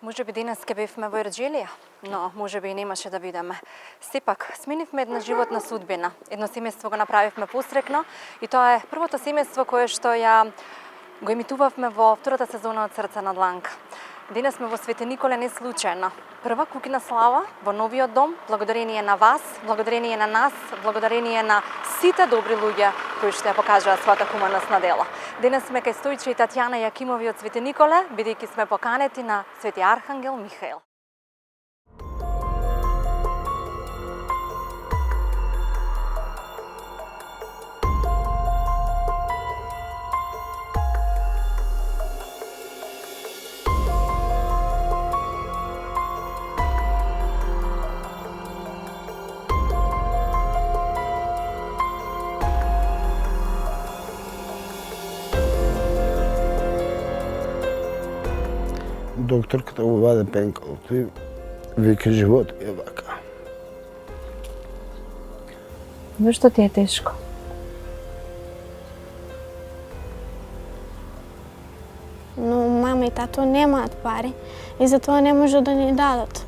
Може би денес ке бевме во Ерџелија, но може би и немаше да бидеме. Сепак, сменивме една животна судбина. Едно семејство го направивме посрекно и тоа е првото семејство кое што ја го емитувавме во втората сезона од Срце на дланка. Денес сме во Свети Николе не случајно. Прва куќна слава во новиот дом, благодарение на вас, благодарение на нас, благодарение на сите добри луѓе кои што ја покажаа својата хуманостна дела. Денес сме кај Стојче и Татјана Јакимови од Свети Николе, бидејќи сме поканети на Свети Архангел Михаел. Докторката го ваде пенкалото и вика живот е вака. Зашто ти е тешко? Но мама и тато немаат пари и затоа не може да ни дадат.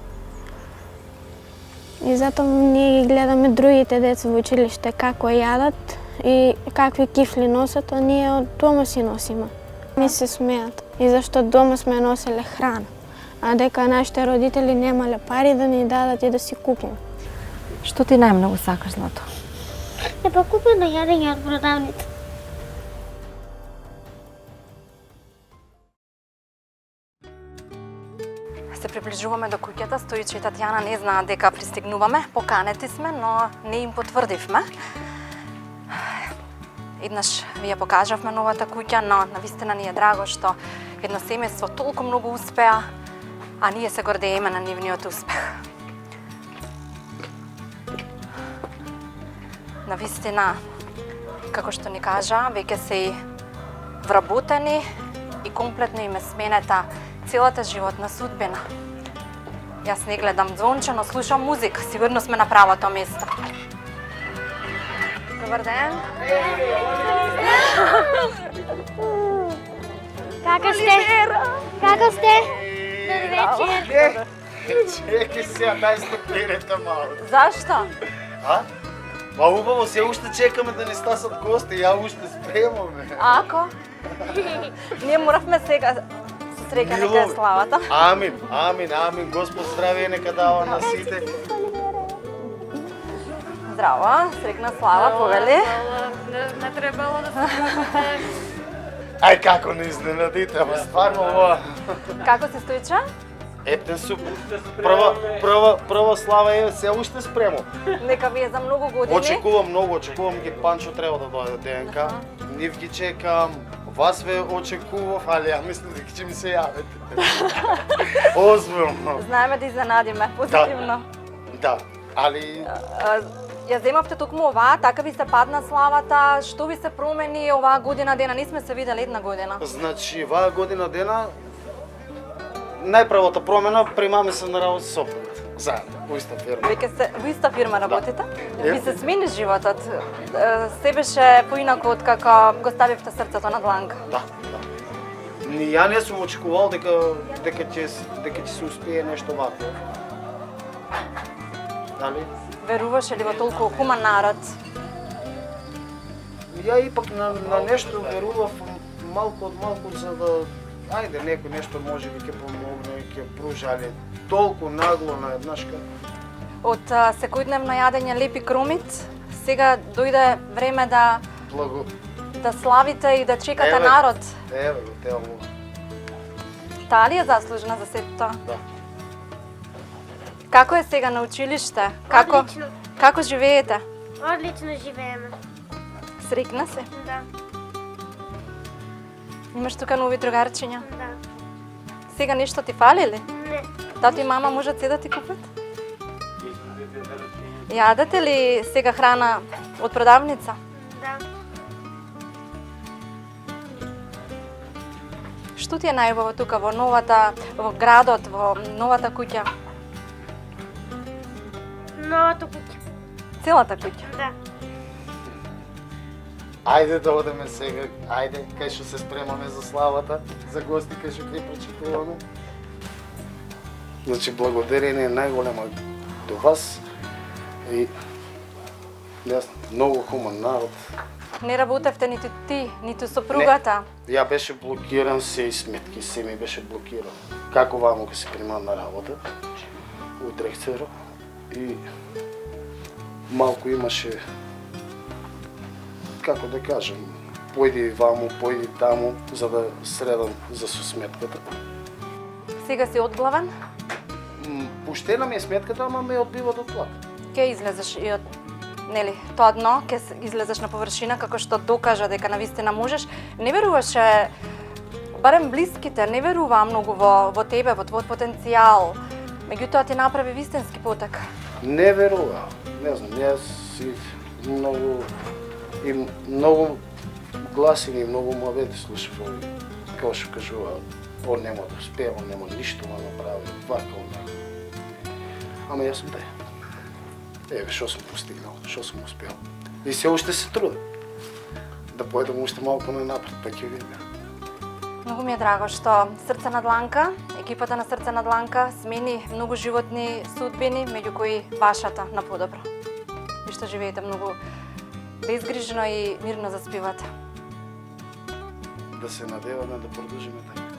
И затоа ние ги гледаме другите деца во училиште како јадат и какви кифли носат, а ние од дома си носиме. Не се смеат. И зашто дома сме носеле храна, а дека нашите родители немале пари да ни дадат и да си купиме. Што ти најмногу сакаш, Злато? Да па купиме јадење од продавница. Се приближуваме до куќата, Стојче и Татјана не знаат дека пристигнуваме, поканети сме, но не им потврдивме. Еднаш ви ја покажавме новата куќа, но навистина ни е драго што едно семејство толку многу успеа, а ние се гордееме на нивниот успех. Навистина, како што ни кажа, веќе се и вработени и комплетно им е сменета целата животна судбина. Јас не гледам звонче, но слушам музика, сигурно сме на правото место. Добар ден. Како сте? Како сте? Добар вечер. Чекай сега, дай стопирете малко. Зашто? А? Па убаво, се уште чекаме да ни стасат гости, ја уште спремаме. Ако? Ние моравме сега се среќаме кај славата. Амин, амин, амин, Господ здравие нека дава на сите. Здраво, срекна слава, повели. Не требало да се Ај како не изненадите, ама стварно ова. Како се Стојче? Ептен супер. Прва слава е се уште спремо. Нека ви е за многу години. Очекувам ги Панчо треба да дојде ДНК. Нив ги чекам, вас ве очекував, али ја мислам дека ќе ми се јавите. Озбилно. Знаеме да изненадиме, позитивно. Да, али Ја земавте токму оваа, така ви се падна славата, што ви се промени оваа година дена? Не сме се видели една година. значи оваа година дена најпрвата промена примаме се на работа со сопругата. Заедно, во иста фирма. Веќе се во иста фирма работите? Е. Ви се смени животот. Се беше поинако од како го ставивте срцето на дланка. Да, да. Ни ја не сум очекувал дека ќе се успее нешто вакво. Дали? Веруваше ли во толку хуман народ? Ја ипак на нешто верував малку од малку за да ајде некој нешто може би ќе помогне, ќе пружи, али толку нагло на еднашка. Од секојдневно јадење лепи кромит, сега дојде време да славите и да чекате народ. Еве го тело. Таа ли е заслужна за сето тоа? Да. Како е сега на училиште? Одлично. Како живеете? Одлично живееме. Срекна се? Да, Имаш тука нови другарчиња? да. Сега нешто ти фали ли? Не. Тато и мама можат се да ти купат? Јадете ли сега храна од продавница? Да. Што ти е најубаво тука во градот, во новата куќа? Новата куќа. Целата куќа? Да. Ајде да одеме сега, ајде, кај што се спремаме за славата, за гости кај што ќе прочекуваме. Значи, благодарение најголемо до вас и не знам, многу хуман народ. Не работевте ниту ти, ниту сопругата. Ја беше блокиран, се и сметки, се ми беше блокиран. Како вамо ке се примам на работа, у Дрехцеро, и малку имаше, како да кажем, појди ваму, појди таму, за да средам за со сметката. Сега си одглавен, Пуштена ми е сметката, ама ме одбива до плата. ќе излезеш и од нели, тоа дно, ќе излезеш на површина како што докажа дека навистина можеш. Не веруваше, барем блиските, не веруваа многу во тебе, во твојот потенцијал. Меѓутоа ти направи вистински потек. Не верува. Не знам, јас си многу гласини, многу муабети слушав, како што кажува, он нема да успее, он нема ништо да направи, вака, онака. Ама јас сум еве, што сум постигнал, што сум успел. И се уште се трудам да појдам уште малку напред, па ќе видиме. Многу ми е драго што Срце на дланка, екипата на Срце на дланка смени многу животни судбини, меѓу кои вашата на подобро. И што живеете многу безгрижно и мирно заспивате. Да се надеваме да продолжиме така.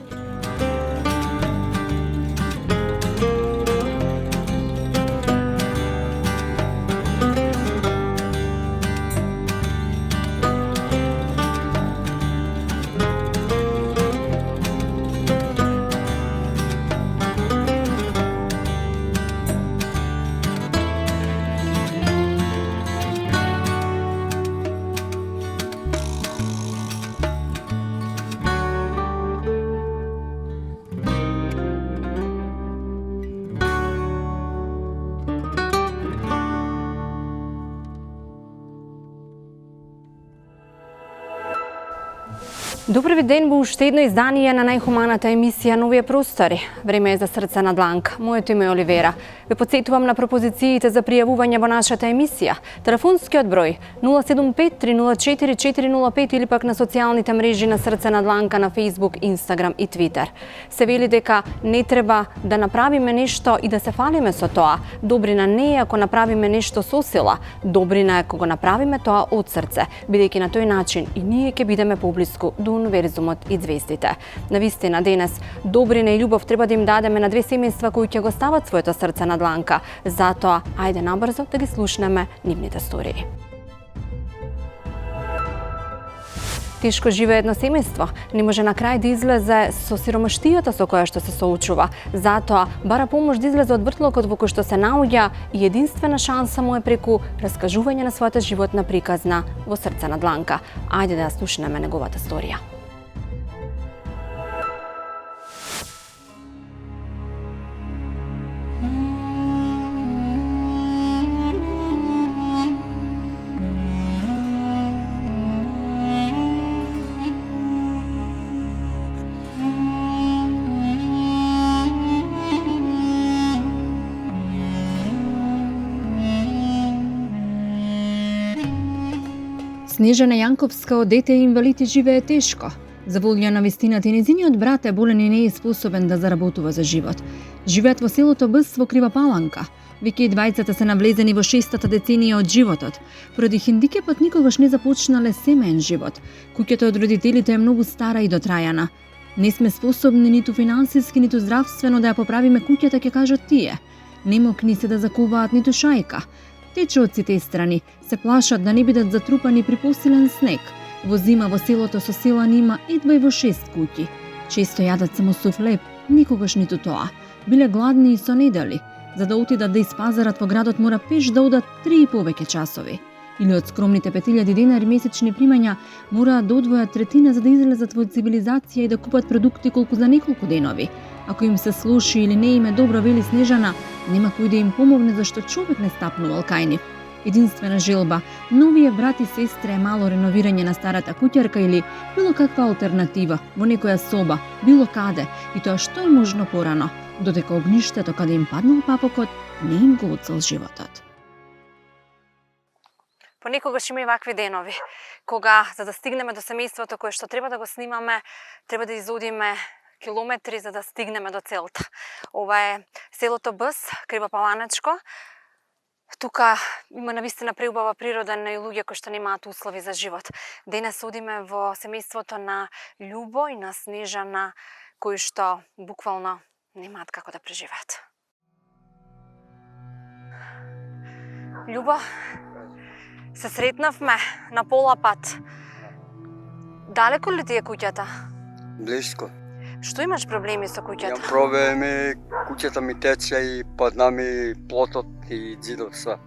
Добар ви ден во уште едно издание на најхуманата емисија Новија простори. Време е за Срце на дланка. Моето име е Оливера. Ве потсетувам на пропозициите за пријавување во нашата емисија. Телефонскиот број 075-304-405 или пак на социјалните мрежи на Срце на дланка на Facebook, Instagram и Twitter. Се вели дека не треба да направиме нешто и да се фалиме со тоа. Добрина не е ако направиме нешто со сила. Добрина е ако го направиме тоа од срце, бидејќи на тој начин и ние ќе бидеме поблиску до универзумот и звездите. Навистина, денес добрина и љубов треба да им дадеме на две семејства кои ќе го стават своето срце на дланка. Затоа, ајде набрзо да ги слушнеме нивните стории. Тешко живее едно семејство, не може на крај да излезе со сиромаштијата со која што се соочува. Затоа, бара помош да излезе од вртлокот во кој што се наоѓа и единствена шанса му е преку раскажување на својата животна приказна во Срце на дланка. Ајде да ја слушнеме неговата сторија. Снежана Јанковска од дете инвалид и живее тешко. Заволја на вистината и незиниот брат е болен и не е способен да заработува за живот. Живеат во селото Бс во Крива Паланка. Веќе и двајцата се навлезени во 6-та деценија од животот. Поради хендикепот никогаш не започнале семеен живот. Куќата од родителите е многу стара и дотрајана. Не сме способни ниту финансиски, ниту здравствено да ја поправиме куќата, ќе кажат тие. Не мокни се да закуваат ниту шајка. Тече од сите страни, се плашат да не бидат затрупани при посилен снег. Во зима во селото со селан има едва и во 6 куќи. Често јадат само сув леп, никогаш ниту тоа. Биле гладни и со недели. За да отидат да испазарат во градот мора пеш да одат 3 и повеќе часови. Или од скромните 5000 денари месечни примања мораат да одвојат третина за да излезат во цивилизација и да купат продукти колку за неколку денови. Ако им се слуши или не им е добро, вели Снежана, нема кој да им помогне зашто човек не стапнувал кај нив. Единствена желба, новиот брат и сестра е мало реновирање на старата куќарка или било каква алтернатива во некоја соба, било каде, и тоа што е можно порано, додека огништето каде им паднал папокот не им го оцел животот. Понекогаш има и вакви денови, кога за да стигнеме до семејството кое што треба да го снимаме, треба да изодиме километри за да стигнеме до целта. Ова е селото Бъс, Кривопаланечко. Тука има навистина преубава природа и луѓе кои што немаат услови за живот. Денес одиме во семејството на Љубо и на Снежана, кои што буквално немаат како да преживеат. Љубо, се сретнавме на пола пат. Далеко ли ти е куќата? Близко. Што имаш проблеми со куќата? Имам проблеми, куќата ми тече и падна ми плотот и зидот се.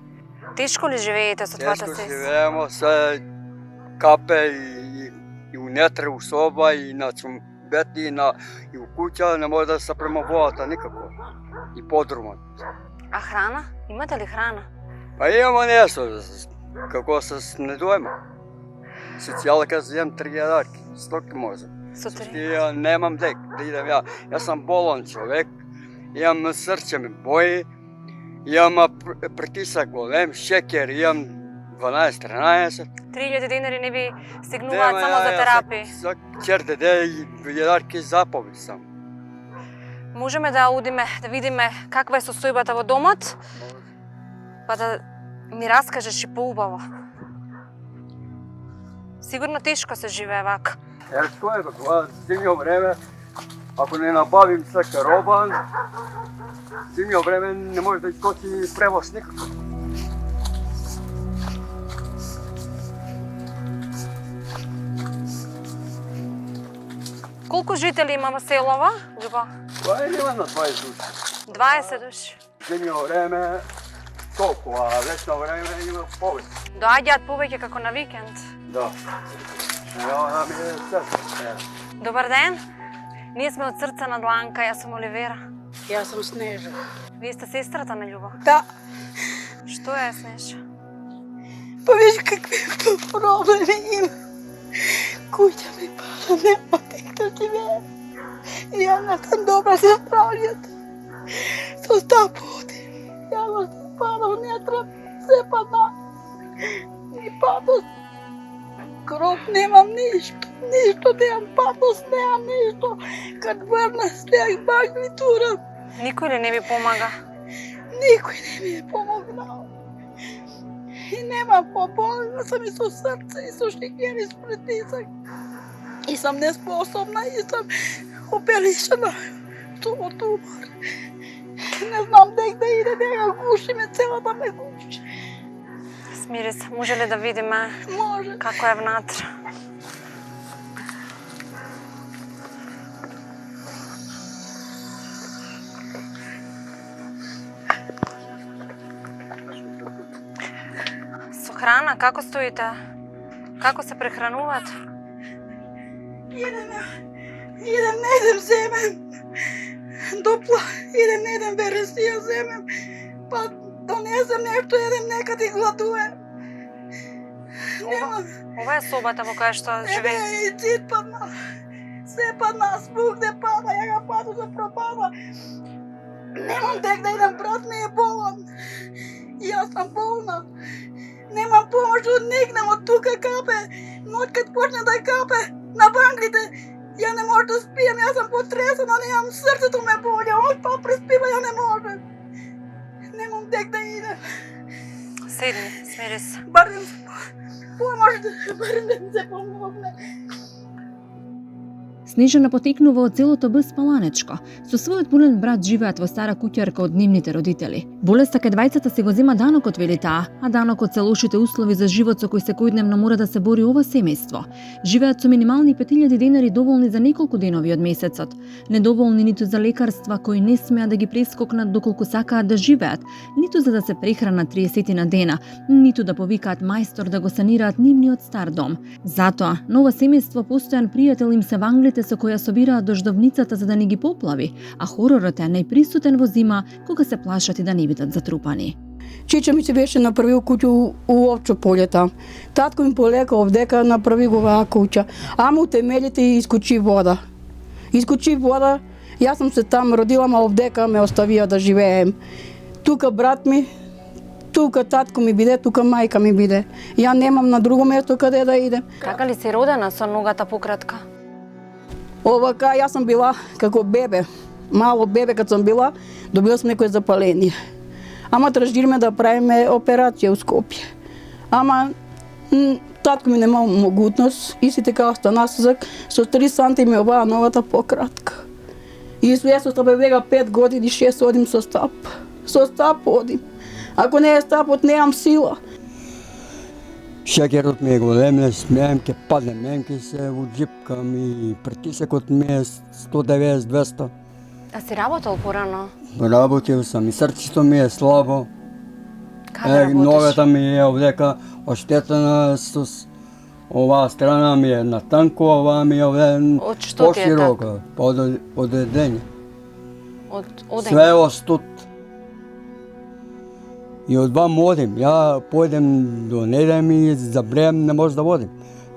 Тешко ли живеете со твојата Тешко сестра? живеемо, се капе и унетре у соба, и на чумбети, и у куќа, не може да се према водата никако. И подрумот. А храна? Имате ли храна? Па имamo нешто, како се снедуваме. Социјалка зем 3 јадарки, 100 може. Сутри? Ја немам дек да идем ја. Јас сам болен човек, имам срце ми бои, имам притисак голем, шекер, имам 12-13. 3000 денари не ви стигнуваат само за терапија. За чердеде и јадарки заповед сам. Можеме да одиме, да видиме каква е состојбата во домот, па да ми раскажеш и поубаво. Сигурно тешко се живее вака. Ерко е, кога зимјо време, ако не набавим сека роба, зимјо време не може да искочи превоз никако. Колку жители има во селова, Љубо? Тоа е нема на 20 души. 20 души. Зимјо време толку, а летно време има повеќе. Доаѓаат повеќе како на викенд. Да. Ја ми е сестра. Добар ден. Ние сме од Срце на дланка, јас сум Оливера. Јас сум Снежа. Вие сте сестрата на Љубо? Да, Што е, Снежа? па виж какви проблеми има. Куќа ми пада, нема тек да живее. И ја не сум добра се справljат. Со стапоти. Ја го се падам, не треба се падна. И падос. Кров немам ништо, немам падос, немам ништо. Kad врна снег, багли турам. Никој ли не ви помага? Никој не ми е помогнал. И нема поболна съм и со срце, и со шеќер, и со притисак. И съм неспособна, и съм оперишена од тумор. Не знам дек да иде, дека гуши ме, целата ме гуши. Смири се, може ли да видиме Може. како е внатре? Со храна, како стоите? Како се прехрануваат? Идем, не идем земем. Допла, идем, не идем вересија земем. Па донесем нешто, едем некаде гладуем. Нема. Ова е собата во која што живеете. И цит падна. Се падна, спугне пада, ја ga паду за пропада. Немам тек да идам, брат ми е болен. И јас сам болна. Немам помош од никнем, од тука капе. Ноќ кад почне да капе на банглите, ја не може да спијам, јас сам потресена, немам, срцето ме боли, од па преспива ја не може. Немам тек да идем. Седни, смири се. Барем помош, барем да ми се помогне. Снежана потекнува од селото Бъс Паланечко. Со својот болен брат живеат во стара куќарка од нивните родители. Болеста кај двајцата се го зема данокот, вели таа, а данокот се лошите услови за живот со кои секојдневно мора да се бори ова семејство. Живеат со минимални 5000 денари доволни за неколку денови од месецот. Недоволни ниту за лекарства кои не смеат да ги прескокнат доколку сакаат да живеат, ниту за да се прехранат 30 на дена, ниту да повикаат мајстор да го санираат нивниот стар дом. Затоа, на ова семејство постојан пријател им се ванглите со која собираат дождовницата за да не ги поплави, а хоророт е најприсутен во зима кога се плашат и да не бидат затрупани. Чича ми се беше направил куќу у Овчо поле там. Татко ми полека овдека направи го оваа куќа. Ама у темелите искочи вода. Искочи вода, јас сум се там родила, ма овдека ме оставија да живеем. Тука брат ми, тука татко ми биде, тука мајка ми биде. Ја немам на друго место каде да идем. Така ли си родена со ногата пократка? Јас сам била како бебе, мало бебе кад сам била, добила сам некој запаление. Ама тражираме да правиме операција у Скопје. Ама татко ми нема могутност и си така остана со 3 сантими оваа новата пократка. И со стапе вега 5 години, 6 одим со стап. Со стап одим. Ако не е стапот, немам сила. Шекерот ми е голем, смеем ке падне, мемки се уджипкам и притисекот ми е 190-200. А си работал порано? Работил сам и срцето ми е слабо. Каде работиш? Ногата ми е овдека оштетена с оваа страна ми е на танко, оваа ми е овде Од што ти е поширока, од едење. Од одење? Све е остут. И од вам одим, ја појдем до недем и забреем, не може да водим.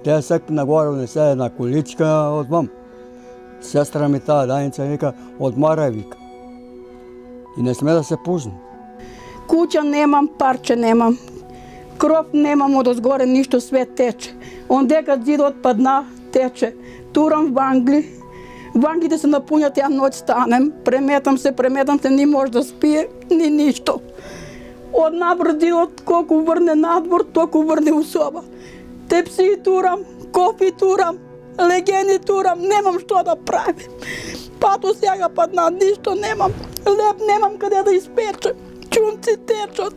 Те сек нагоре унесе една количка од вам. Сестра ми таа дајница вика, одмарај вика. И не сме да се пужни. Куќа немам, парче немам. Кров немам, одозгоре ништо, све тече. Ондека зидот падна, тече. Турам вангли. Ванглите се напуњат, ја ноќ станем. Преметам се, не може да спие, ни ништо. Од надвор зидот, колку врне надвор, толку врне у соба. Тепси турам, кофи турам, легени турам, немам што да правим. Пато сјага падна, ништо немам. Леп немам каде да испечем. Чунци течат.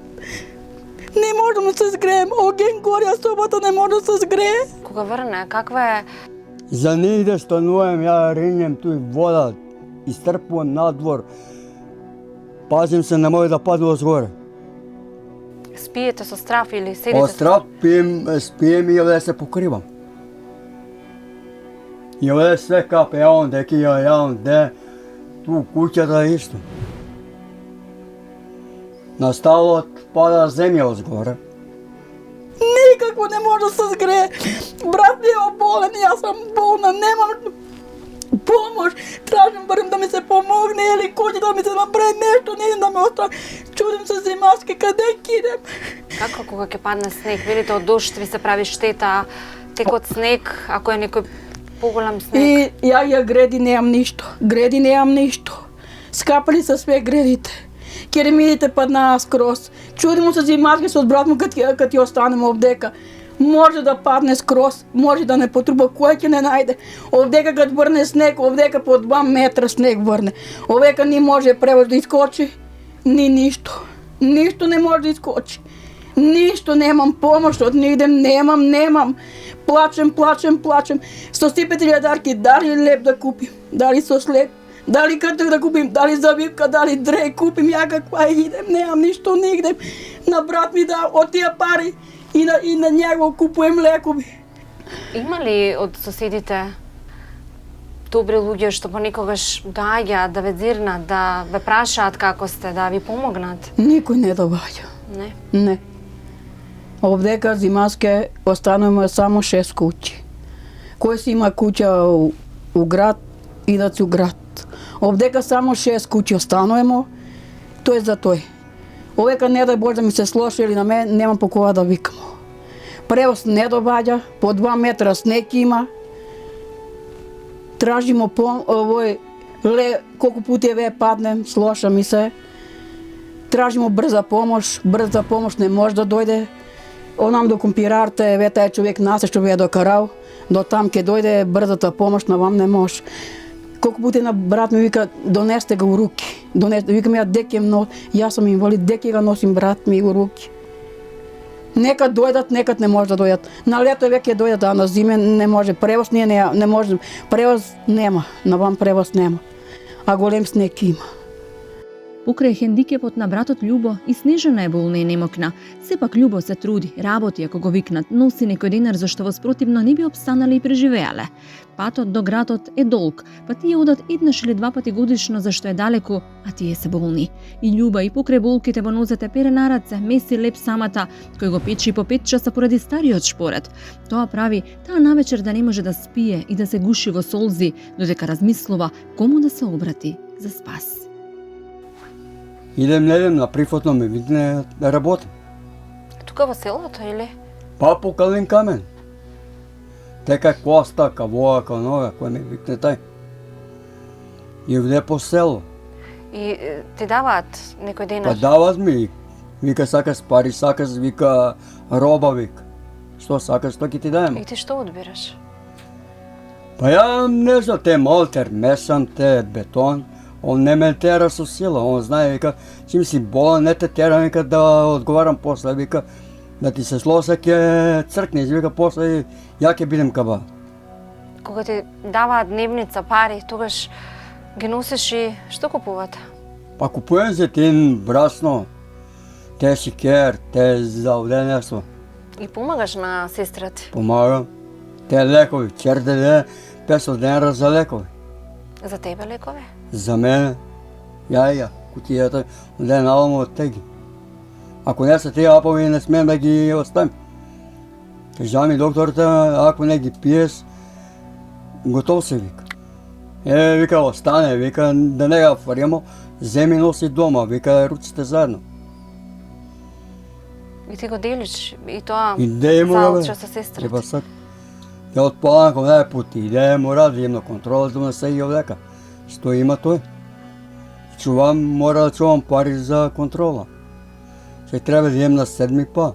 Не можам да се згреем. Оген гори, а собата не може да се згрее. Кога врне, каква е? За нигде станувам, ја ринем туј вода, истрпувам надвор. Пазим се, не може да падува згоре. Спиете со страф или седите? Од страх спием и овде се покривам. И овде све капе, ја онде, ја онде, ту куќата исто. На сталот пада земја озгоре. Никако не може да се згрее. Брат ми е оболен, јас сам болна, немам помош. Тражам барем да ми се помогне или куќа да ми се направи нешто, не да ме остави. Чудим се зимашки, каде кидем? Како кога ќе падне снег? Видите, од дожд ви се прави штета, текот снег, ако е некој поголем снег. И ја греди немам ништо. Греди немам ништо. Скапали се све гредите. Керемидите паднаа скроз. Чудимо се зимашки со брат му кад ќе останеме овдека. Може да падне скроз, може да не потруба, кој ќе не најде. Овдека кад врне снег, овдека по 2 метра снег врне. Овдека ни може превоз да искочи, ни ништо. Ништо не може да искочи. Ништо немам помош од нигде, немам. Плачем. Со 100.000 дарки, дали леп да купим, дали со слеп, дали каток да купим, дали завивка, дали дреј купим, ја каква идем, немам ништо нигде. На брат ми да од тие пари и на него купуем лекови. Има ли од соседите добри луѓе што понекогаш доаѓаат да ве зирнат, да ве прашаат како сте, да ви помогнат? Никој не доаѓа. Не. Овдека зимаске остануваме само 6 куќи. Кој си има куќа у град, идат си у град. Овдека само 6 куќи остануваме, тој за тој. Овека не дај Боже да ми се слоше или на мене, немам по кога да викам. Превоз не доаѓа, по 2 метра снег има. Тражимо колку пати ве паднем, слоша ми се. Тражимо брза помош не може да дојде. Онам до компирарте, ве тај човек нас што ве докарал, до там ќе дојде брзата помош, на вам не може. Колку пати на брат ми вика, донесте го у руки. Викам ја деке јас сум инвалид, деке го носим брат ми у руки. Некад дојдат, некад не може да дојдат. На лето веќе дојдат, а на зиме не може. Превоз не може. Превоз нема, на вам превоз нема. А голем снег има. Покрај хендикепот на братот Љубо и Снежана е болна и немокна. Сепак Љубо се труди, работи ако го викнат, носи некој денар зашто воспротивно не би обстанале и преживеале. Патот до градот е долг, па тие одат еднаш или 2 пати годишно зашто е далеку, а тие се болни. И Љуба и покрај болките во нозете пере на раце, меси леп самата, кој го печи по 5 часа поради стариот шпоред. Тоа прави таа навечер да не може да спие и да се гуши во солзи, додека размислува кому да се обрати за спас. Идем на прифотно ме видне да работам. Тука во селото или? Па по Калин камен. Тека коста, кавоа, канове, кој ме викне тај. И овде по село. И ти даваат некој Па денар? дават ми. Вика сакаш пари, сакаш, вика роба, вика. Што сакаш, тоа ќе ти даем. И ти што одбираш? Па ја не знам, те молтер, месам, те бетон. Он не ме тера со сила, он знае, вика, чим си болен, не те тера, вика, да одговарам после, вика, да ти се слоса, ќе цркнеш, вика, после ја ќе бидем каба. Кога ти даваат дневница, пари, тогаш ги носиш и што купувате? Па купуем зетин, брасно, те шикер, те за овде нешто. И помагаш на сестрата? Помагам. Те лекови, 500 денара за лекови. За тебе лекове? За мене, ја, кутијата, онде наома оттеги. Ако не са тие апови, не смеем да ги оставим. Кажа ми доктората, ако не ги пиеш, готов се, вика. Вика, остане, вика, да не ga фаримо, земи носи дома, вика, ручите заедно. И ти го делиш, и тоа Идеја му, зауча со сестрата. Треба сак. Ја од Паланка не пути, идеја мора да имам контрола, да не се и овдека. Што има тој? Чувам, мора да чувам пари за контрола. Се треба да идем на 7 па.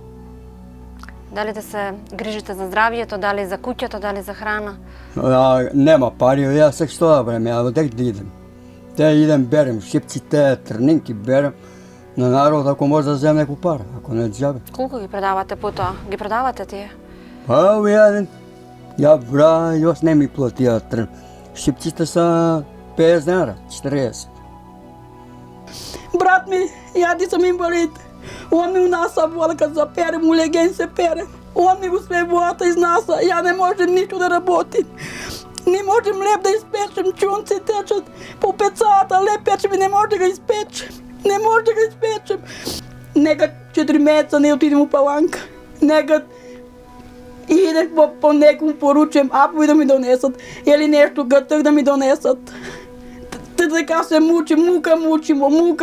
Дали да се грижите за здравието, дали за куќата, дали за храна? Нема пари, ја сек што да време, а дек да идем. Те идем берем, шипците, трнинки берем, на народ ако може да земе неку пара, ако не джабе. Колку ги продавате по тоа? Ги продавате тие? Па, ја бра, јос не ми платија трн. Шипците са 50 денара, 40. Брат ми, јади сам инвалид. Он ми унаса вода kad заперем, у леген се перем. Он ми го све водата изнаса, ја не можем ништо да работим. Не можем леп да испечем, чунци течат по пецата, леп печем и не може да го испечем. Не може да го испечем. Некад 4 месеца не отидем у Паланка. Некад идех по некому поручем апови да ми донесат или нешто гатък да ми донесат. Така се мучим, мука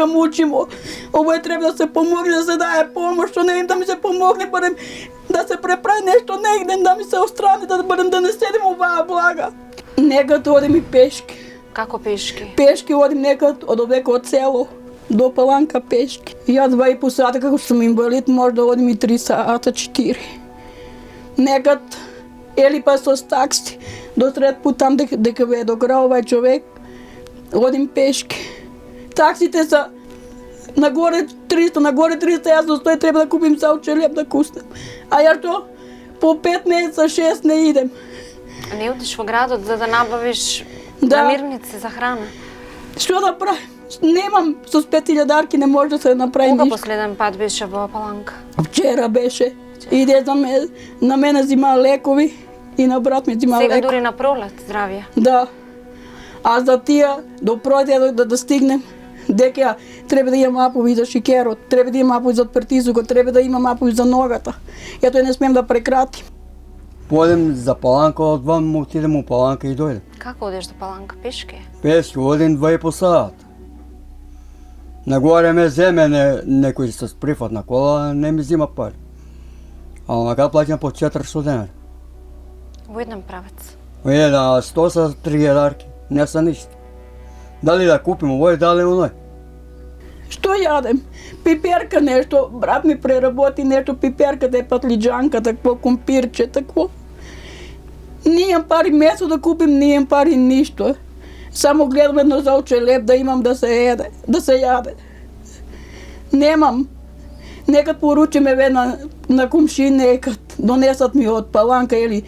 мучимо. Овој треба да се помогне, да се дае помош, што не им да ми се помогне, барем да се преправи нешто негде, да ми се острани, да не седим оваа блага. Некад одим и пешки. Како пешки? Пешки одим некад од овека од село до Паланка пешки. Јас 2,5 сата, како што сум инвалид, може да одим и 3 сата, 4. Некад, или па со такси, до сред пут там дека ве до края овај човек, одим пешки. Таксите са нагоре 300, јас до 100 треба да купим цел челеп да куснем. А ја што? По 5 месеца, 6 не идем. Не одиш во градот за да набавиш Да. намирници за храна? Што да правим? Немам, со 5000 не може да се направи Кога ништо. последен пат беше во Паланка? Вчера беше. Иде на мене зима лекови и на брат ми зима Сега лекови. дури на пролет, здравје. Да. А за тия, до пролетја да стигнем, дека треба да имам апови за шикерот, треба да имам апови за партизукот, треба да имам апови за ногата. Ја тој не смем да прекратим. Поедем за Паланка, одвам отидем у Паланка и дојдем. Како одеш до Паланка? Пешки? Пешки, одим 2,5 сата. Нагоре ме земе некој с прифатна кола, не ми зима пари. А онака плаќам по 400 денара. Во еден правец. Да 100 са 3000, не са ништо. Дали да купим овој, дали оној. Што јадем? Пиперка нешто, брат ми преработи нешто, пиперката е патлиџанка, такво компирче, такво. Нијам пари месо да купим, нијам пари ништо. Само гледам едно золче леп да имам да се еде, да се јаде. Немам. Некад поручиме на комши, некад донесат ми од Паланка или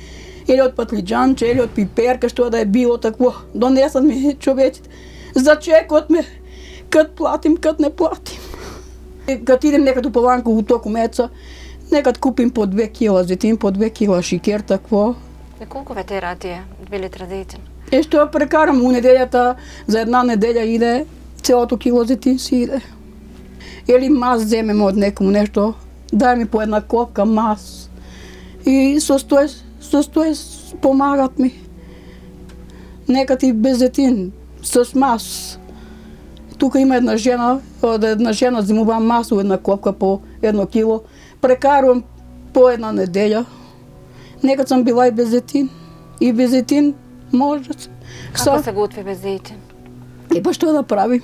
од патлиџанче, или од пиперка, што да е било такво. Донесат ми човечите. За чекот ме, кад платим, кад не платим. Кад идем некад у Паланка у току месеца, некад купим по 2 кила зетин, по 2 кила шикер, такво. И колку ве тера тие 2 литра зејтин? Што прекарам у неделјата, за една неделја иде, целото кило зетин си иде. Или мас земем од некому нешто, дај ми по една копка мас. И со стој помагат ми. Некад и без зетин, с мас. Тука има една жена, од една жена земувам мас у една копка по 1 кило. Прекарувам по една неделја. Некад сам била и без зетин. И без зетин може. Како се готви без зејтин? Па што да правим?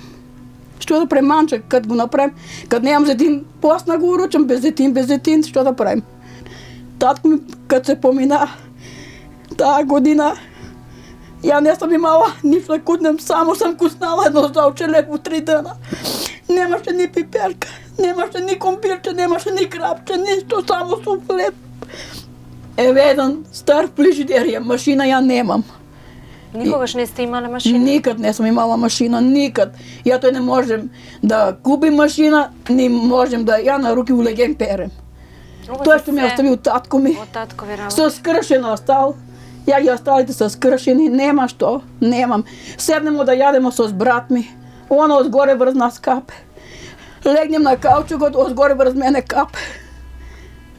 Што да преманча кад го направим? Кад немам зетин, посна го уручам без зетин, што да правим? Татко ми кад се помина таа година, ја не сум имала ништо да кутнем, само сам куснала едно зауче лепо 3 дена. Немаше ни пиперка, немаше ни компирче, немаше ни крапче, ништо, само суп хлеб. Еве еден стар фрижидер, машина ја немам. Никогаш не сте имале машина? Никад не сум имала машина, никад. Ја тој не можем да купим машина, ни можем да ја на руки улеген перем. Тоа што ми оставил татко ми. Од татко ви работа. Со скршено остал. Ја ги оставите со скршени, нема што, немам. Седнемо да јадемо со брат ми. Оно одгоре врз нас капе. Легнем на каучукот, одгоре врз мене капе.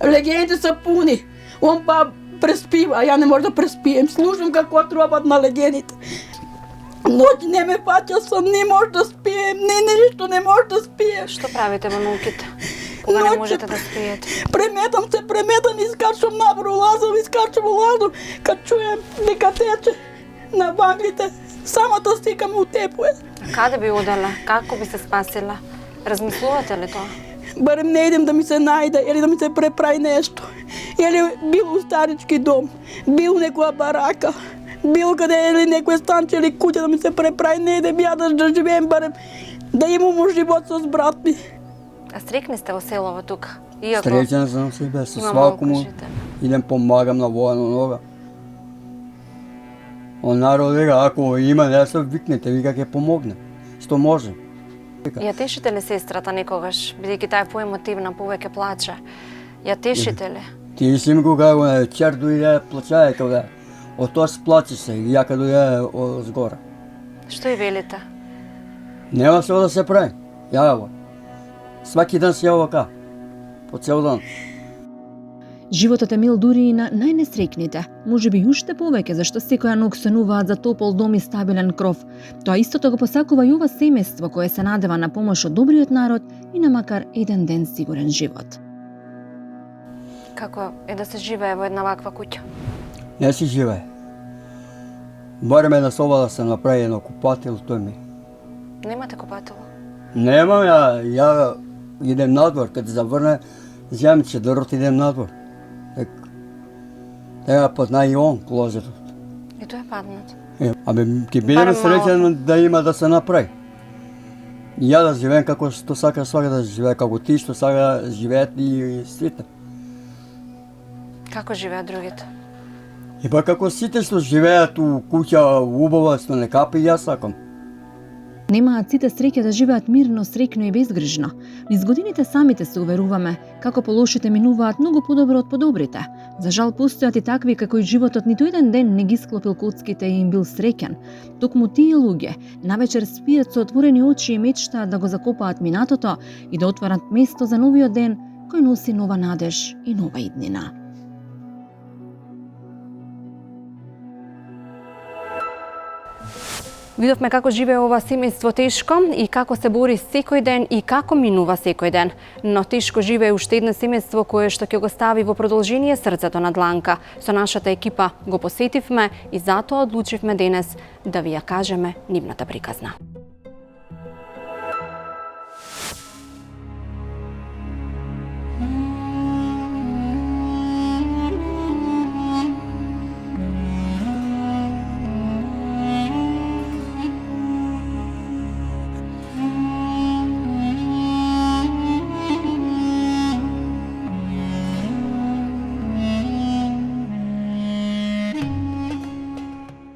Легените се пуни. Он па преспива, а ја не може да преспием. Слушам како тропат на легените. Ноќ не ме паќа сон, не може да спием, ништо не може да спием. Што правите во ноќите? Кога не можете да спиете? Преметам, искачам набор, улазам, кад чуjem дека тече на баглите, самата стика ме утепуе. А каде би одела? Како би се спасила? Размислувате ли тоа? Барем не идем да ми се најде или да ми се преправи нешто. Или бил у старички дом, бил некоја барака, бил каде или некој станче или куќа да ми се преправи, не идем ја да живеем, барем да имам живот со брат ми. А стрекни сте во селово тука? Иако Среќен сам себе, со има свако му малку жители. идем помагам на војна нога. Он народ вика, ако има нешто, викнете, вика ќе помогне. Што може. Ја тешите ли сестрата некогаш, бидејќи таа е поемотивна, повеќе плаче? Ја тешите ли? Ти си ми кога чер дојде плачае кога од тоа сплачи се и јака дојде од згора. Што и велите? Нема се да се прави. Ја сваки ден си овака. По цел ден. Животот е мил дури и на најнесрекните, можеби уште повеќе, зашто секоја ног сонуваат за топол дом и стабилен кров. Тоа истото го посакува и ова семејство кое се надева на помош од добриот народ и на макар еден ден сигурен живот. Како е да се живее во една ваква куќа? Не си живее. Барем една соба да се направи едно купател, тој ми. Немате купатело? Немам, ја идем надвор, кога заврне, земам чедърот, идем надвор. Тега потна и он клозетот. И тоа е паднат. Абе, ќе бидеме среќен да има да се направи. И ја да живеем како што сака свака да живее, како ти што сака да живеат и сите. Како живеат другите? И па како сите што живеат у куќа убава, што не капи, јас сакам. Немаат сите среќа да живеат мирно, срекно и безгрижно. Низ годините самите се уверуваме како по лошите минуваат многу подобро од подобрите. За жал постојат и такви како и животот ниту еден ден не ги склопил коцките и им бил среќен. Токму тие луѓе навечер спијат со отворени очи и мечтаат да го закопаат минатото и да отворат место за новиот ден кој носи нова надеж и нова иднина. Видовме како живее ова семејство тешко и како се бори секој ден и како минува секој ден. Но тешко живее уште едно семејство кое што ќе го стави во продолжение срцето на дланка. Со нашата екипа го посетивме и затоа одлучивме денес да ви ја кажеме нивната приказна.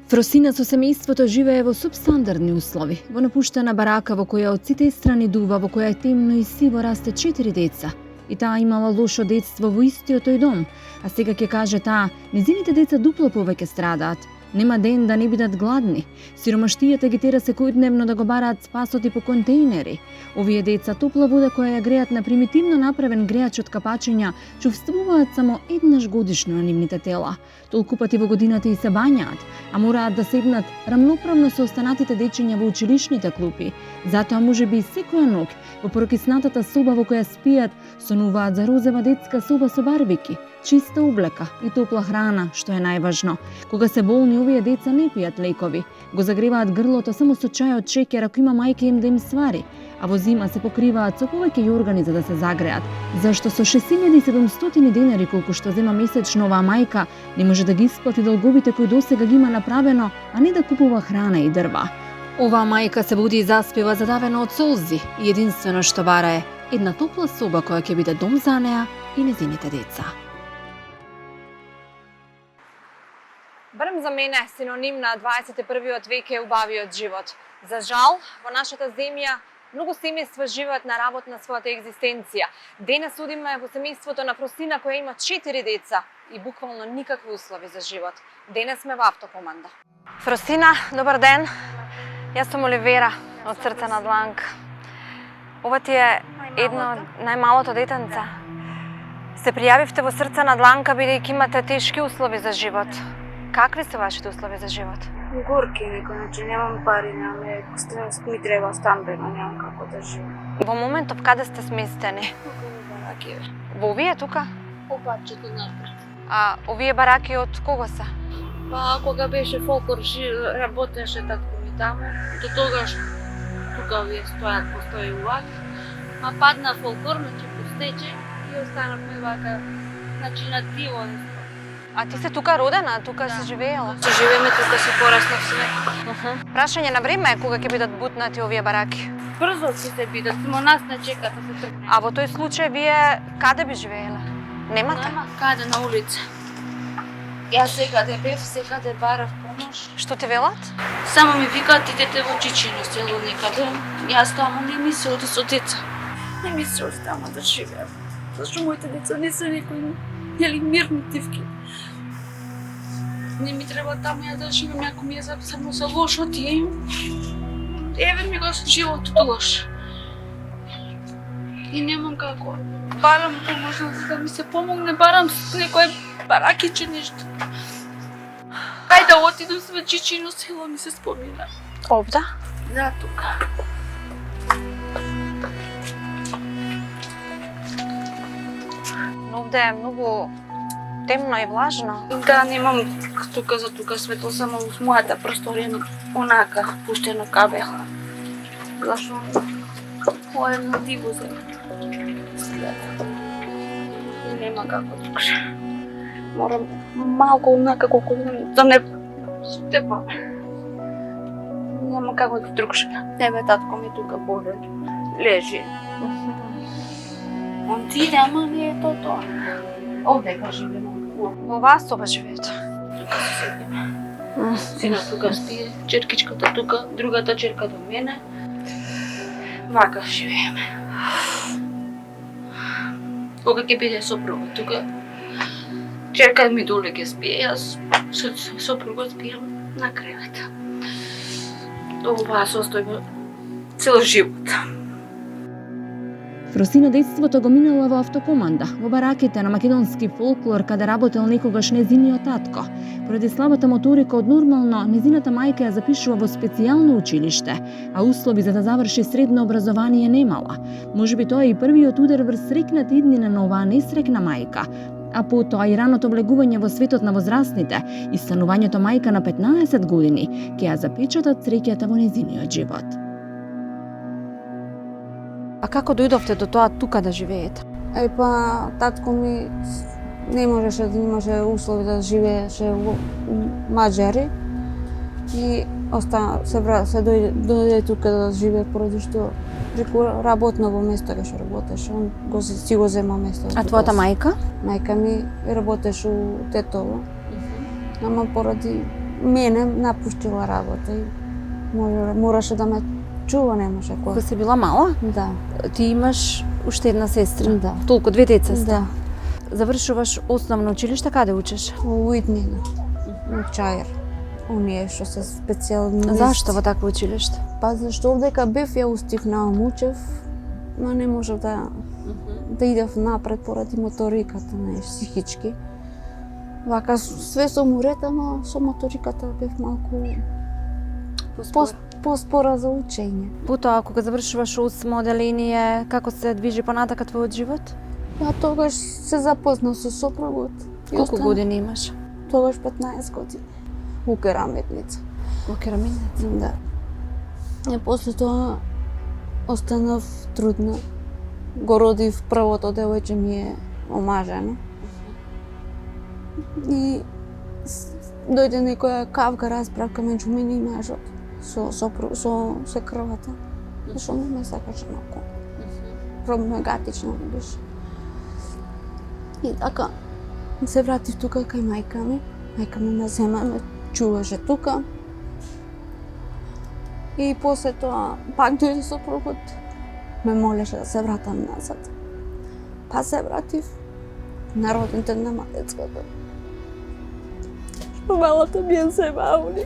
Фросина со семејството живее во субстандардни услови, во напуштена барака во која од сите страни дува, во која е темно и сиво расте 4 деца. И таа имала лошо детство во истиот тој дом, а сега ќе каже таа, незините деца дупло повеќе страдаат. Нема ден да не бидат гладни. Сиромаштијата ги тера секојдневно да го бараат спасот и по контејнери. Овие деца топла вода која ја греат на примитивно направен греач од капачиња чувствуваат само еднаш годишно на нивните тела. Толку пати во годината и се бањаат, а мораат да седнат рамноправно со останатите дечиња во училишните клупи. Затоа можеби и секоја ног во прокиснатата соба во која спијат сонуваат за розева детска соба со барбики, чиста облека и топла храна, што е најважно. Кога се болни, овие деца не пијат лекови. Го загреваат грлото само со чај од шеќер ако има мајка им да им свари, а во зима се покриваат со повеќе јоргани за да се загреат, зашто со 6700 денари колку што зема месечно оваа мајка не може да ги исплати долговите кои досега ги има направено, а не да купува храна и дрва. Оваа мајка се буди и заспива задавена од солзи и единствено што бара е една топла соба која ќе биде дом за неа и незините деца. Барем за мене синоним на 21. век е убавиот живот. За жал, во нашата земја многу семејства живеат на работ на својата екзистенција. Денес судиме во семејството на Фросина која има 4 деца и буквално никакви услови за живот. Денес сме во автокоманда. Фросина, добар ден. Јас сум Оливера од Срце на дланка. Ова ти е едно од најмалото детенце. Се пријавивте во Срце на дланка бидејќи имате тешки услови за живот. Какви се вашите услови за живот? Горки некој, значи немам пари, ми треба стамбено, немам како да живеам. Во моментов каде сте сместени? Во овие тука? По патчето напред. А овие бараки од кого се? Па кога беше фолклор, работеше татко ми таму, до тогаш тука овие стојат, постои увак. А падна фолклор, значи постече и останавме вака, значи на диво. А ти се тука родена, тука се живеела? Се живееме тука, се пораснав све. Прашање на време е кога ќе бидат бутнати овие бараки? Брзо ќе се бидат, само нас не чекат да се тргне. А во тој случај вие каде би живееле? Немате? Нема каде на улица. Јас секаде бев, секаде барав помош. Што те велат? Само ми викаат идете во Чичино село некаде. Јас таму не ми се оди со деца. Не ми се оди таму да живеам. Зашто моите деца не се некои нели мирни тивки. Не ми треба таму ја да живеам, ако ми е само за лошо тие. Еве ми го животот лош. И немам како. Барам помош да ми се помогне, барам с некој баракиче нешто. Кај да отидам во Чичино село ми се спомина. Овда? Да, тука. Но овде е многу темно и влажно. Да, немам тука за тука светло, само во мојата просторија онака, пуштено кабел. Зашо ова е на диво земја. И нема како тука. Морам малку онака колку да не степам. Нема како да другше. Тебе татко ми тука болен. Лежи. Он ти ама не е тоа. Овдека живеем. Во оваа соба живеете? Тука се седиме. Сина тука спие, черкичката тука, другата черка до мене. Вака живееме. Кога ќе биде сопруга тука, черка ми доле ќе спие, јас со сопругот спијам на кревет. Ова состојба цел живот. Фросина детството го минала во автокоманда, во бараките на македонски фолклор, каде работел некогаш незиниот татко. Поради слабата моторика од нормално, незината мајка ја запишува во специјално училиште, а услови за да заврши средно образование немала. Можеби тоа е и првиот удар врз срекнати иднина на оваа несрекна мајка, а потоа и раното влегување во светот на возрастните и станувањето мајка на 15 години ќе ја запечатат среќата во незиниот живот. А како дојдовте до тоа тука да живеете? Па, татко ми не можеше да имаше услови да живееше во Маđари и се дојде тука да живее поради што преку работново место кај работеше, он си го зема место. А твојата мајка? Мајка ми работеше у Тетово, ама поради мене напуштила работа и мораше да ме чува, немаше кој. Кога си била мала? Да. Ти имаш уште една сестра? Да. Толку, две деца сте? Да. Завршуваш основно училиште, каде учиш? Во Уитнина, у Чајер. Оние што се специјални. Зашто во такво училиште? Па зашто овдека бев, ја устивнаа учев, но не можев да идев напред поради моториката, психички. Вака све со мурет, ама со моториката бев малку поспора за учење. Потоа, кога завршуваш 8 оделение, како се движи понатака твојот живот? Ја тогаш се запознав со сопругот. И Колку останав- години имаш? Тогаш 15 години. У кераметница. Во керамидница. Да. И после тоа останав трудна. Го родив првото девојче ми е омажено. И дојде некоја кавга расправка меѓу мене и мажот со секрвата. Зашто ме сакаше малку. Проблематично ми беше. И така, се вратив тука кај мајка ми. Мајка ми ме зема, ме чуваше тука. И после тоа пак дојде сопругот, ме молеше да се вратам назад. Па се вратив на роден ден на малецката. Што малата ми е земауни.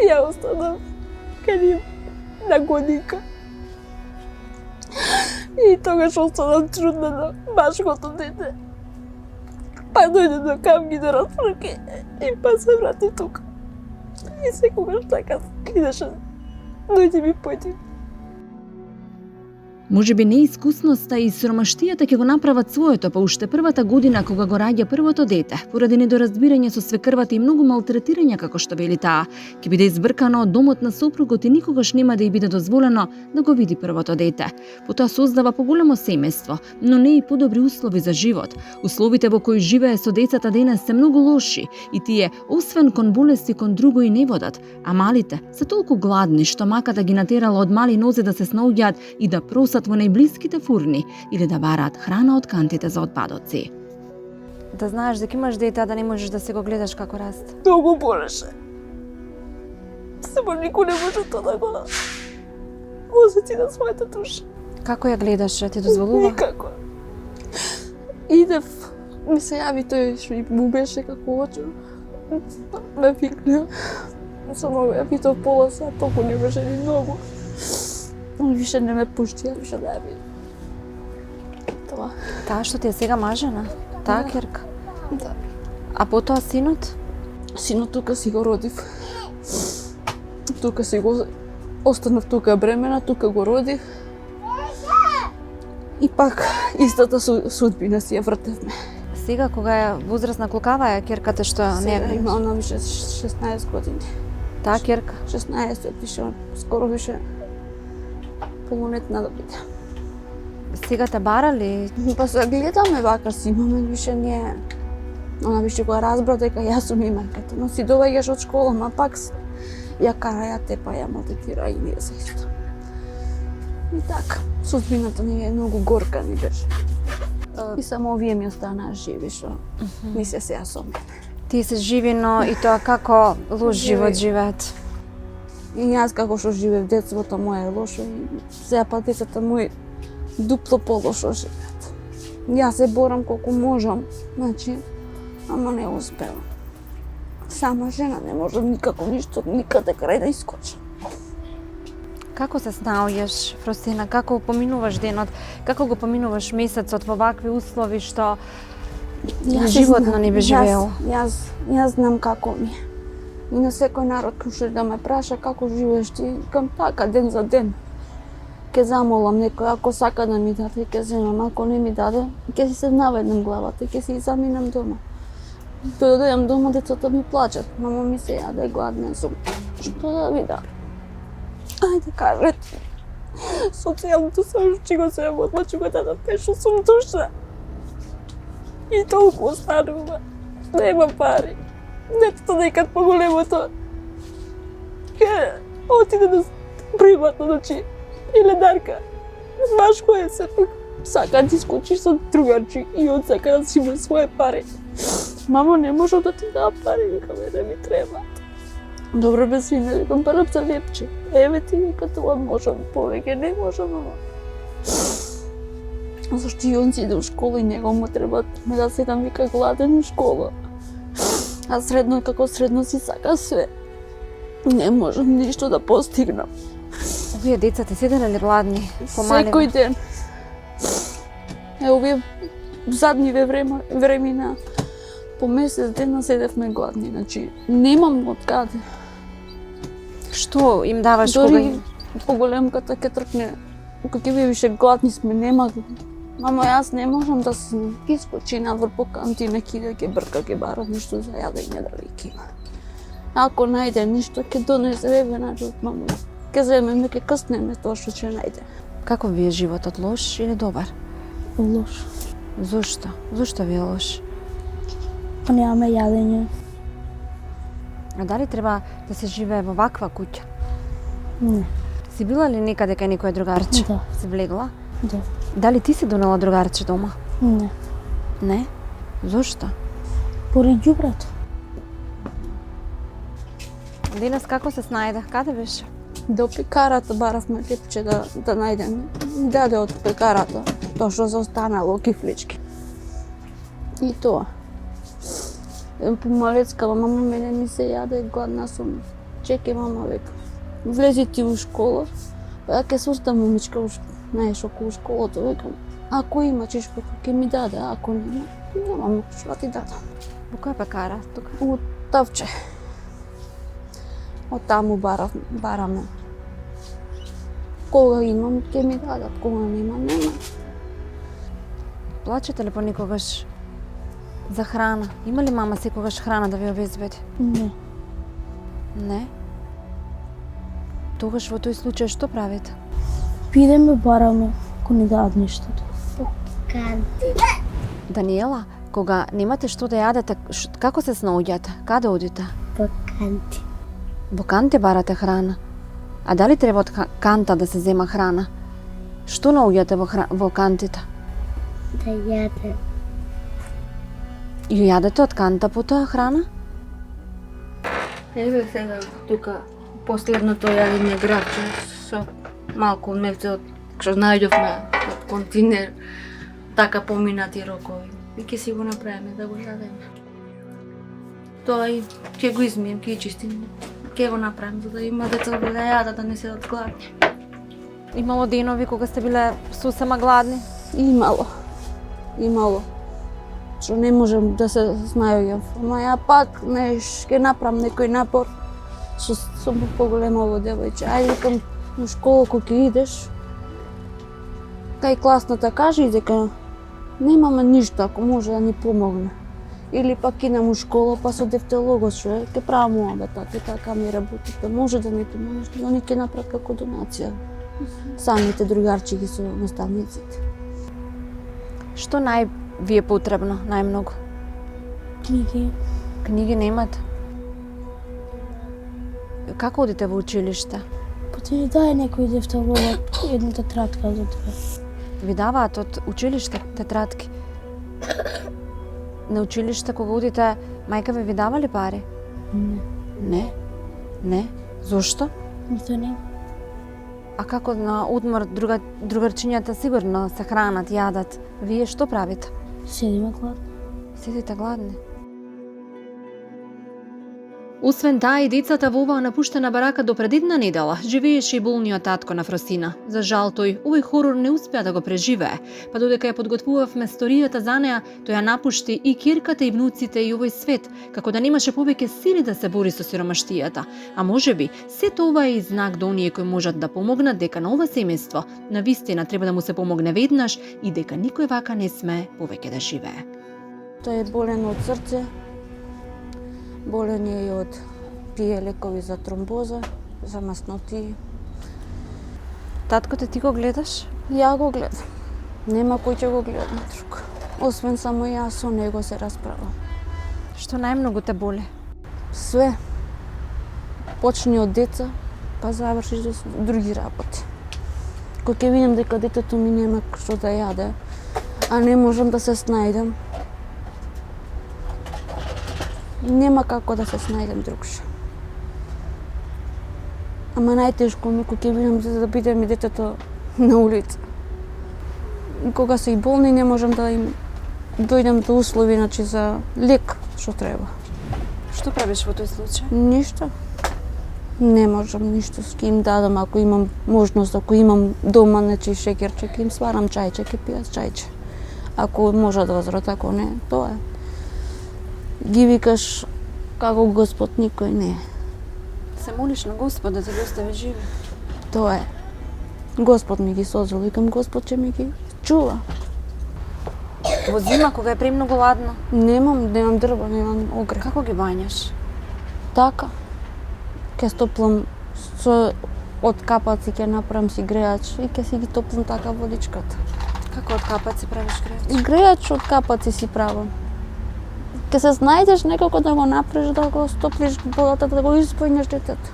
И ја останав кај нив на годинка. И тогаш останав трудна на башкото дете. Па дојде до камги да расфрке и па се врати тука. И секогаш така идеше, дојде ми појди. Можеби неискусноста и сиромаштијата ќе го направат своето по уште првата година кога го раѓа првото дете, поради недоразбирање со свекрвата и многу малтретирање како што вели таа, ќе биде избркано од домот на сопругот и никогаш нема да ѝ биде дозволено да го види првото дете. Потоа создава поголемо семејство, но не и подобри услови за живот. Условите во кои живее со децата денес се многу лоши и тие, освен кон болести, кон друго и не водат, а малите се толку гладни што маката ги натерала од мали нозе да се снаоѓаат и да просат во најблиските фурни или да бараат храна од кантите за отпадоци. Да знаеш дека имаш дете, а да не можеш да се го гледаш како расте. Многу болеше. Само никој не може тоа да го осети на својата душа. Како ја гледаше? Ти дозволува? Никако. Идев, ми се јави тој што и му беше како очо. Ме викна. Само ја питав пола сат, толку не беше ни многу. Више не ме пушти, ја више да ја видам. Тоа. Таа што ти е сега мажена? Таа керка? Да. А потоа синот? Синот тука си го родив. Тука си го останав тука бремена, тука го родив. И пак истата судбина си ја вртевме. Сега кога е возрастна, колкава е керката што не Сега е? има она више 16 години. Таа керка? 16 више, скоро више полунетна да биде. Сега те барали? Па се гледаме вака си имаме, више не. Она више го разбра дека јас сум и мајката, но си доаѓаш од школа, ма пак ја кара, ја тепа, ја малтретира и ние се исто. И така, судбината ни е многу горка ни беше. И само овие ми останаа живи, што ми се сеа со мене. Ти се живи, но и тоа како лош живот живеат. И јас како што живеев, детството моје е лошо и сега па децата мои дупло полошо живеат. Јас се борам колку можам, значи, ама не успевам. Сама жена не можам никако ништо, никаде крај да искочам. Како се снаоѓаш, Фросина? Како поминуваш денот? Како го поминуваш месецот во вакви услови што животно не би живеел? Јас знам како ми е. И на секој народ кој да ме праша како живееш ти, кам така ден за ден. Ке замолам некој, ако сака да ми даде, ке земам, ако не ми даде, ке си се наведнам главата, ке си заминам дома. Тоа да дојам дома, децата ми плачат, мамо ми се јаде, гладна сум. Што да ви дам? Ајде кажете. Социјалното сојучи го се одмачу го дадете, што сум душна. И толку останува. Нема пари. Детето некад поголемото ке отиде да приватно, значи, или Дарка. Баш кој се пак сака да искочи со другарчи и он сака да си има своје пари. Мамо, не може да ти дам пари, викаме, не ми требаат. Добро бе, сине, викам, барам за лепче. Еве ти, вика, тоа можам, повеќе не можам, ама. Зашто и он си иде у школа и него му треба ме да седам, вика, гладен у школа. А средно, како средно си сака све. Не можам ништо да постигнам. Овие деца ти седеле ли гладни? Помалени? Секој ден. Овие задниве времена, по месец дена седевме гладни, значи немам од каде. Што им даваш кога Дори им? поголемката ке тркне, кога ќе вие више гладни сме, нема Мамо, јас не можам да се искочи навр по кантина, кида ќе брка, ќе бара нешто за јадење дали ќе има. Ако најде ништо, ќе донесе ребена од мамо. Ќе земеме, ќе къснеме тоа што ќе најде. Каков ви е животот, лош или добар? Лош. Зошто? Зошто ви е лош? Па немаме јадење. А дали треба да се живее во ваква куќа? Не. Си била ли некаде кај некој другарче? Да. Си влегла? Да. Дали ти си донела другарче дома? Не. Не? Зошто? Поради ѓубрето. Денес како се снајде? Каде беше? До пекарата баравме лепче да најдеме. Даде од пекарата, тоа што се останало кифлички. И тоа. Помалецкава, мама мене ми се јаде, гладна сум. Чекай, мама, века. Влези ти у школа, па ќе се оста момичка, знаеш, околу школото, векам. Ако има чешко, ќе ми даде, ако нема, немам што ти дадам. Во која пекара? Тука? У Тавче. Од таму бараме. Кога имам, ќе ми дадат, кога нема, нема. Плачете ли понекогаш за храна? Има ли мама секогаш храна да ви обезбеди? Не. Не? Тогаш во тој случај што правите? Пидеме, бараме, ако не дадат нештото. Даниела, кога немате што да јадете, како се снаоѓате? Каде одите? По канти. Во канти барате храна. А дали треба од канта да се зема храна? Што наоѓате во кантите? Да јаде. Ја јадете од канта потоа храна? Еве сега тука последното јадење граче со малку мевце од што најдовме од континер, така поминати рокови. И ќе си го направиме да го јадеме. Тоа и ќе го измием, ќе чистим, ќе го направим за да има деца да јадат, да не се гладни. Имало денови кога сте биле сосема гладни? Имало. Што не можам да се снаоѓам. Ама ја пак ќе направам некој напор со поголемово девојче. Ајде към школа кога ќе идеш, кај класната кажи дека немаме ништо ако може да ни помогне. Или пак идам у школа па со дефтологот што ќе правам муабета, така ми работите. Може да ми помогнеш, они ќе направат како донација. Самите другарчиги со наставниците. Што ви е потребно најмногу? Книги. Книги немате? Како одите во училиште? Па ти ви даде некој дефтологот, една тетрадка за тебе. Ви даваат од училиште тетрадки? На училиште кога одите, мајка ви дава ли пари? Не. Не? Зошто? Нито не. А како на одмор другарчињата сигурно се хранат, јадат. Вие што правите? Седиме гладни. Седите гладни. Освен таа и децата во оваа напуштена барака до пред една недела живееше и болниот татко на Фросина. За жал тој овој хорор не успеа да го преживее, па додека ја подготвувавме сторијата за неа, тој ја напушти и ќерката и внуците и овој свет, како да немаше повеќе сили да се бори со сиромаштијата. А можеби сето ова е и знак до оние кои можат да помогнат дека на ова семејство навистина треба да му се помогне веднаш и дека никој вака не смее повеќе да живее. Тој е болен од срце, болен е и од пие лекови за тромбоза, за масноти. Таткото ти го гледаш? Ја го гледам. Нема кој ќе го гледа друг. Освен само јас со него се расправам. Што најмногу те боли? Све. Почни од деца, па заврши до други работи. Кога ќе видам дека детето ми нема што да јаде, а не можам да се снајдам, нема како да се снајдем другше. Ама најтешко ми кога ќе видам да бидем и детето на улица. Кога се и болни не можам да им дојдам до услови, значи за лек што треба. Што правиш во тој случај? Ништо. Не можам ништо ски им дадам ако имам можност, ако имам дома значи шеќерче, ќе им сварам чајче, ќе пијат чајче. Ако може да возрат, ако не, тоа е. Ги викаш како Господ, никој не. Се молиш на Господ да те остави живи. Тоа е. Господ ми ги созел, викам Господ ќе ми ги чува. Во зима, кога е премногу ладно? Немам дрва, немам огрев. Како ги бањаш? Така. Ке стоплам од капаци, ке направам си грејач и ке си ги топлам така водичката. Како од капаци правиш грејач? Грејач од капаци си правам. Ке се знајдеш некако да го направиш, да го стоплиш водата, да го испојнеш детето.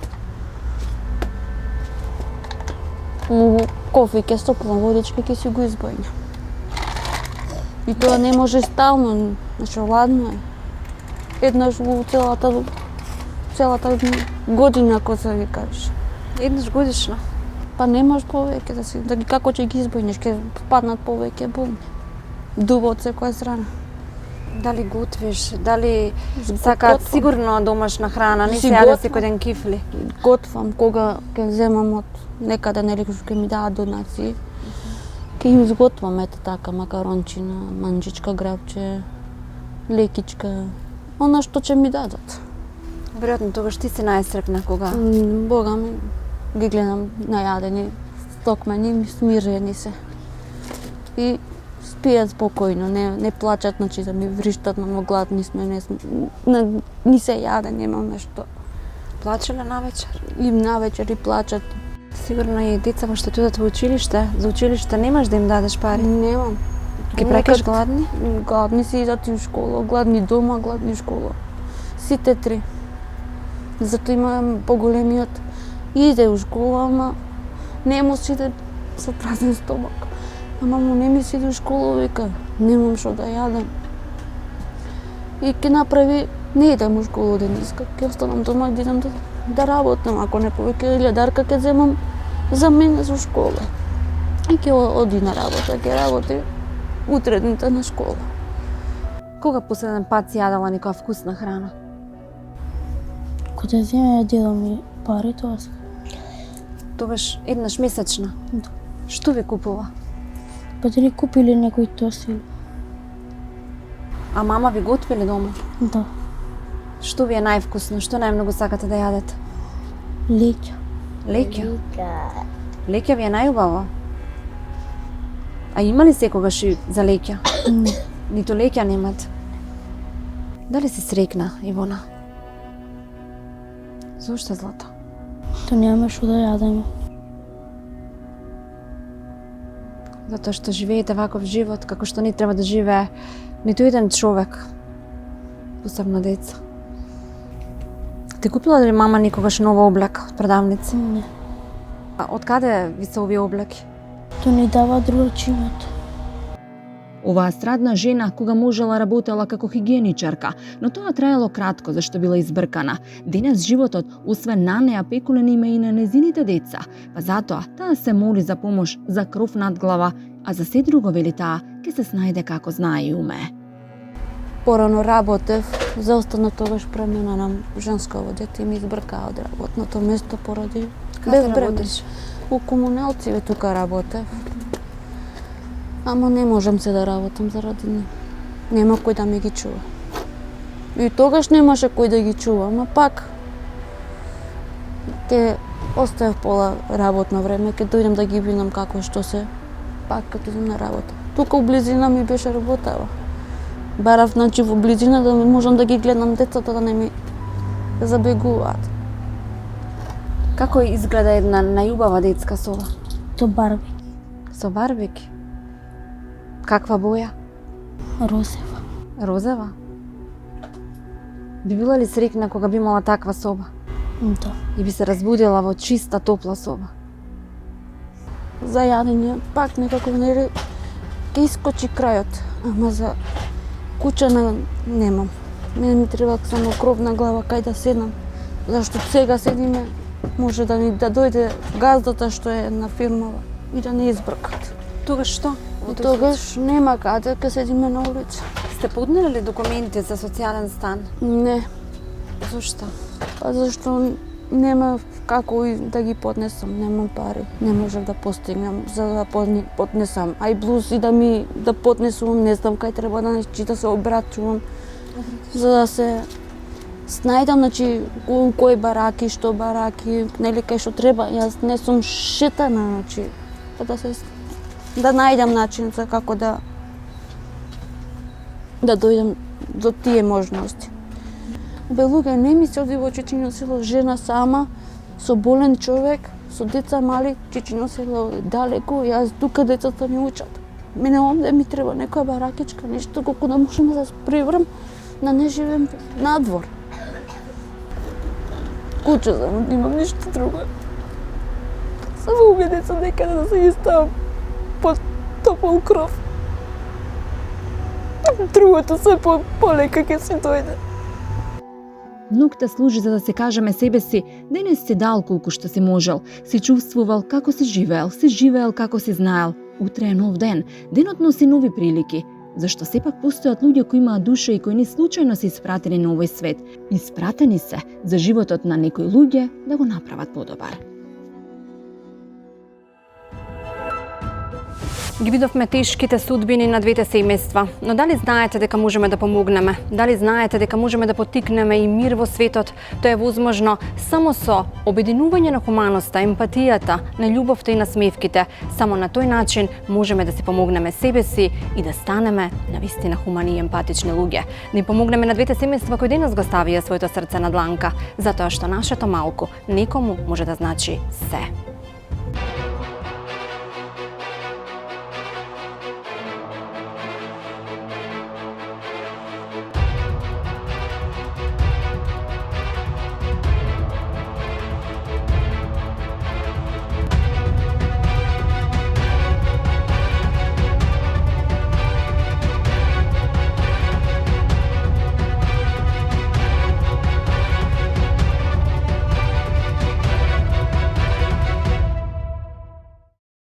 Кофе ке стоплам водичка, ке си го избојнам. И тоа не може стално, значи ладно е. Еднаш во целата година, ако се ги кажеш. Еднаш годишно? Па немаш повеќе да ги како ќе ги избојнеш, ќе паднат повеќе боњи. Дуба од секоја страна. Дали готвиш, дали сакаат сигурно домашна храна, не се јаде секој ден кифли? Готвам, кога ќе земам од некаде, нели, ќе ми дадат донации, ќе им изготвам ете така макарончина, манџичка, грабче, лекичка, она што ќе ми дадат. Веројатно тогаш ти си најсрепна кога? Бога ми, ги гледам најадени, стокмени, смирени се. И спијат спокојно, не плачат, значи да ми вриштат, но гладни сме, ни се јаде, немам нешто. Плачеле навечер? И навечер и плачат. Сигурно и деца во што одат во училиште, за училиште немаш да им дадеш пари? Немам. Ги прекаш гладни? Гладни си идат и у школа, гладни дома, гладни школа. Сите три. Зато имам поголемиот иде у школа, ама не му сиде со празен стомак. Ама му не ми сиде у школа, вика, немам што да јадам. И ке направи, не идем у школа дениска, ке останам дома да идам да работам, ако не повеќе 1000 ке земам за мене за школа. И ке оди на работа, ке работи утредните на школа. Кога последен пат си јадала некоја вкусна храна? Кога земе дедо ми пари, тоа се. Тогаш еднаш месечно? Да. Што ви купува? Па дали купили некој тосил? А мама ви готвили дома? Да. Што ви е највкусно? Што најмногу сакате да јадете? Леќа. Леќа? Леќа ви е најубаво? А има ли секогаш и за леќа? Не. Ниту леќа немате? Дали си срекна, Ивона? Зошто, Злато? То нема што да јадеме. Затоа што живеете ваков живот, како што не треба да живее ниту еден човек, посебно деца. Ти купила ли мама никогаш нов облек од продавници? Не. А од каде ви се овие облеки? То ни дава другачината. Оваа страдна жена кога можела работела како хигиеничарка, но тоа траело кратко зашто била избркана. Денес животот, освен на неа, пекулен има и на незините деца, па затоа таа се моли за помош за кров над глава, а за се друго, вели таа, ке се снајде како знае и умее. Порано работев, за останат тогаш премена на женсково дете и ми избркаа од работното место поради Каде работиш? У комуналци тука работев. Ама не можам се да работам заради не. Нема кој да ми ги чува. И тогаш немаше кој да ги чува, ама пак ке оставев пола работно време, ке дојдем да ги видам како што се, пак като идем на работа. Тука у близина ми беше работава. Барав, значи, во близина да можам да ги гледам децата да не ми забегуваат. Како изгледа една најубава детска соба? То барби. Со барбики? Каква боја? Розева. Розева? Би била ли срекна кога би имала таква соба? Да. И би се разбудила во чиста, топла соба? За јадење, пак некако не ке искочи крајот, ама за куќа немам. Мене ми треба само кров на глава кај да седам, зашто сега седиме, може да ни да дојде газдата што е на фирмава и да не избркат. Тогаш што? И тогаш нема каде, ке седиме на улица. Сте поднели ли документи за социјален стан? Не. Зошто? Па зашто нема како и да ги поднесам, немам пари. Не можев да постигнам за да поднесам. А и блуз и да поднесувам, не знам кај треба да се обрачувам. За да се снајдам, значи, кои бараки, што бараки, нели кај што треба. Јас не сум шетана, значи, да најдам начин за како да да дојдам до тие можности. Луѓе, не ми се оди во Чичино село жена сама, со болен човек, со деца мали, Чичино село е далеко, јас тука децата ми учат. Мене онде ми треба некоја баракичка, нешто колку да можам да се прибрам, да не живеем надвор. Куќа за да имам ништо друго. Само убе деца некаде да се ги ставам под топол кров. Другото се полека ќе се дојде. Нукта служи за да се кажеме себе си, денес си дал колку што си можел, си чувствувал како си живеел како си знаел. Утре е нов ден, денот носи нови прилики, зашто сепак постојат луѓе кои имаат душа и кои не случајно се испратени на овој свет. Испратени се за животот на некои луѓе да го направат подобар. Ги видовме тешките судбини на двете семејства, но дали знаете дека можеме да помогнеме? Дали знаете дека можеме да поттикнеме и мир во светот? Тоа е возможно само со обединување на хуманоста, емпатијата, на љубовта и на смевките. Само на тој начин можеме да си помогнеме себе си и да станеме навистина хумани и емпатични луѓе. Да им помогнеме на двете семејства кои денес го ставија своето срце на дланка, затоа што нашето малку некому може да значи се.